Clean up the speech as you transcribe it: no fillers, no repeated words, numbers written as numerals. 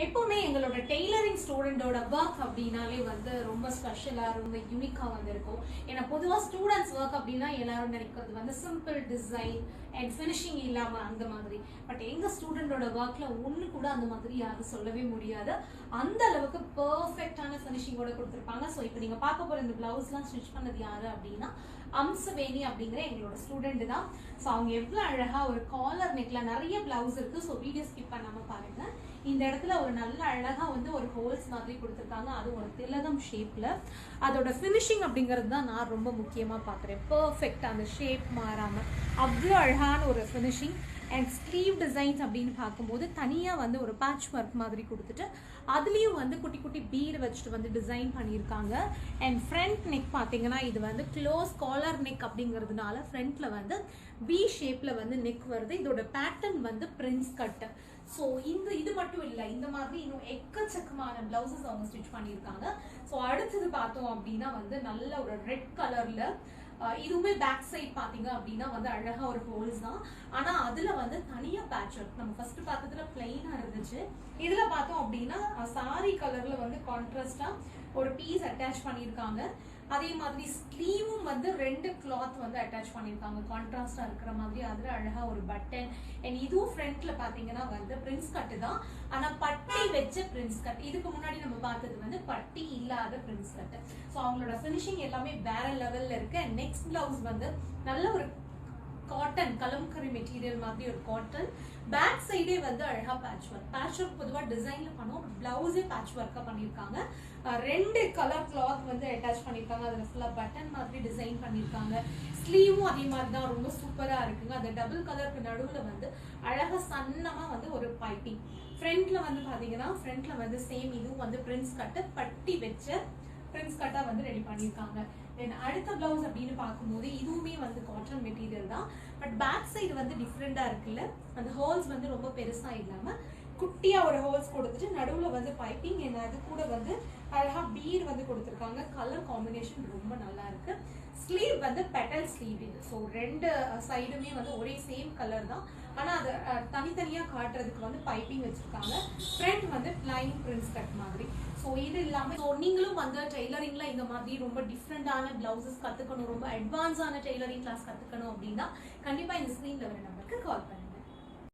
எப்பவுமே எங்களோட tailoring ஸ்டூடெண்டோட work அப்படின்னாலே வந்து ரொம்ப ஸ்பெஷலா ரொம்ப யூனிக்கா வந்து இருக்கும். ஏன்னா பொதுவா ஸ்டூடெண்ட்ஸ் ஒர்க் அப்படின்னா எல்லாரும் நினைக்கிறது வந்து சிம்பிள் டிசைன் அண்ட் ஃபினிஷிங் இல்லாம அந்த மாதிரி. பட் எங்க ஸ்டூடெண்டோட ஒர்க்ல ஒண்ணு கூட அந்த மாதிரி யாரும் சொல்லவே முடியாது. அந்த அளவுக்கு பெர்ஃபெக்டான ஃபினிஷிங்கோட கொடுத்துருப்பாங்க. ஸோ இப்போ நீங்க பார்க்க போற இந்த பிளவுஸ்லாம் ஸ்டிச் பண்ணது யாரு அப்படின்னா அம்சவேணி அப்படிங்கிற எங்களோட ஸ்டூடெண்ட் தான். ஸோ அவங்க எவ்வளவு அழகா ஒரு காலர் நெக்ல நிறைய பிளவுஸ் இருக்கு. ஸோ வீடியோ ஸ்கிப் பண்ணாம பாருங்க. இந்த இடத்துல ஒரு நல்ல அழகா வந்து ஒரு ஹோல்ஸ் மாதிரி கொடுத்துருக்காங்க. அது ஒரு திலகம் ஷேப்ல. அதோட ஃபினிஷிங் அப்படிங்கிறது தான் நான் ரொம்ப முக்கியமா பாக்குறேன். பெர்ஃபெக்ட், அந்த ஷேப் மாறாம அவ்வளோ அழகான ஒரு ஃபினிஷிங். அண்ட் ஸ்லீவ் டிசைன்ஸ் அப்படின்னு பார்க்கும்போது தனியாக வந்து ஒரு பேட்ச் ஒர்க் மாதிரி கொடுத்துட்டு அதுலேயும் வந்து குட்டி குட்டி பீடு வச்சுட்டு வந்து டிசைன் பண்ணியிருக்காங்க. அண்ட் ஃப்ரண்ட் நெக் பார்த்தீங்கன்னா இது வந்து க்ளோஸ் காலர் நெக் அப்படிங்கிறதுனால ஃப்ரண்ட்ல வந்து பி ஷேப்ல வந்து நெக் வருது. இதோட பேட்டர்ன் வந்து பிரின்ஸ் கட். ஸோ இது மட்டும் இல்லை, இந்த மாதிரி இன்னும் எக்கச்சக்கமான பிளவுசஸ் அவங்க ஸ்டிச் பண்ணியிருக்காங்க. ஸோ அடுத்தது பார்த்தோம் அப்படின்னா வந்து நல்ல ஒரு ரெட் கலர்ல இதுவுமே பேக் சைட் பாத்தீங்க அப்படின்னா வந்து அழகா ஒரு ஹோல்ஸ் தான். ஆனா அதுல வந்து தனியா பேட்ச் ஒர்க். நம்ம ஃபர்ஸ்ட் பார்த்ததுல பிளைனா இருந்துச்சு. இதுல பார்த்தோம் அப்படின்னா சாரி கலர்ல வந்து கான்ட்ராஸ்டா ஒரு பீஸ் அட்டாச் பண்ணியிருக்காங்க. அதே மாதிரி ஸ்லீவும் வந்து ரெண்டு கிளாத் வந்து அட்டாச் பண்ணியிருக்காங்க கான்ட்ராஸ்டா இருக்கிற மாதிரி. அதுல அழகா ஒரு பட்டன். அண்ட் இதுவும் ஃப்ரண்ட்ல பாத்தீங்கன்னா வந்து பிரின்ஸ் கட்டு தான், ஆனா பட்டி வச்ச பிரின்ஸ் கட். இதுக்கு முன்னாடி நம்ம பார்த்தது வந்து பட்டி இல்லாத பிரின்ஸ் கட். ஸோ அவங்களோட ஃபினிஷிங் எல்லாமே வேற லெவல்ல இருக்கு. அண்ட் நெக்ஸ்ட் பிளவுஸ் வந்து நல்ல ஒரு காட்டன் கலம்கரி மெட்டீரியல் மாதிரி ஒரு காட்டன். பேக் சைடே வந்து அழகா பேட்ச் ஒர்க். பேட்ச் ஒர்க் பொதுவாக டிசைன்ல பண்ணுவோம், பிளவுஸே பேட்ச் ஒர்க்கா பண்ணியிருக்காங்க. ரெண்டு கலர் கிளாத் வந்து அட்டாச் பண்ணியிருக்காங்க. அதுல ஃபுல்லா பட்டன் மாதிரி டிசைன் பண்ணியிருக்காங்க. ஸ்லீவும் அதே மாதிரி தான் ரொம்ப சூப்பரா இருக்குங்க. அந்த டபுள் கலருக்கு நடுவுல வந்து அழகா சன்னமா வந்து ஒரு பைப்பிங். ஃப்ரண்ட்ல வந்து பாத்தீங்கன்னா ஃப்ரண்ட்ல வந்து சேம் இதுவும் வந்து பிரின்ஸ் கட்டு பட்டி வச்ச பிரின்ஸ் கட்டா வந்து ரெடி பண்ணியிருக்காங்க. தென் அடுத்த பிளவுஸ் அப்படின்னு பார்க்கும்போது இதுவுமே வந்து காட்டன் மெட்டீரியல் தான். பட் பேக் சைடு வந்து டிஃப்ரெண்டா இருக்குல்ல. அந்த ஹோல்ஸ் வந்து ரொம்ப பெருசா இல்லாம குட்டியா ஒரு ஹோல்ஸ் கொடுத்துட்டு நடுவுல வந்து பைப்பிங். அது கூட வந்து அழகா பீட் வந்து கொடுத்துருக்காங்க. கலர் காம்பினேஷன் ரொம்ப நல்லா இருக்கு. ஸ்லீவ் வந்து பெட்டல் ஸ்லீவ் இது. ஸோ ரெண்டு சைடுமே வந்து ஒரே சேம் கலர் தான், ஆனா அதை தனித்தனியா காட்டுறதுக்கு வந்து பைப்பிங் வச்சிருக்காங்க. ஃப்ரண்ட் வந்து பிளைன் பிரின்ஸ் கட் மாதிரி. ஸோ இது இல்லாம நீங்களும் வந்து டெய்லரிங்ல இந்த மாதிரி ரொம்ப டிஃப்ரெண்டான பிளவுசஸ் கத்துக்கணும், ரொம்ப அட்வான்ஸான டெய்லரிங் கிளாஸ் கத்துக்கணும் அப்படின்னா கண்டிப்பா இந்த ஸ்கிரீன்ல வர நம்பருக்கு கால் பண்ணுங்க.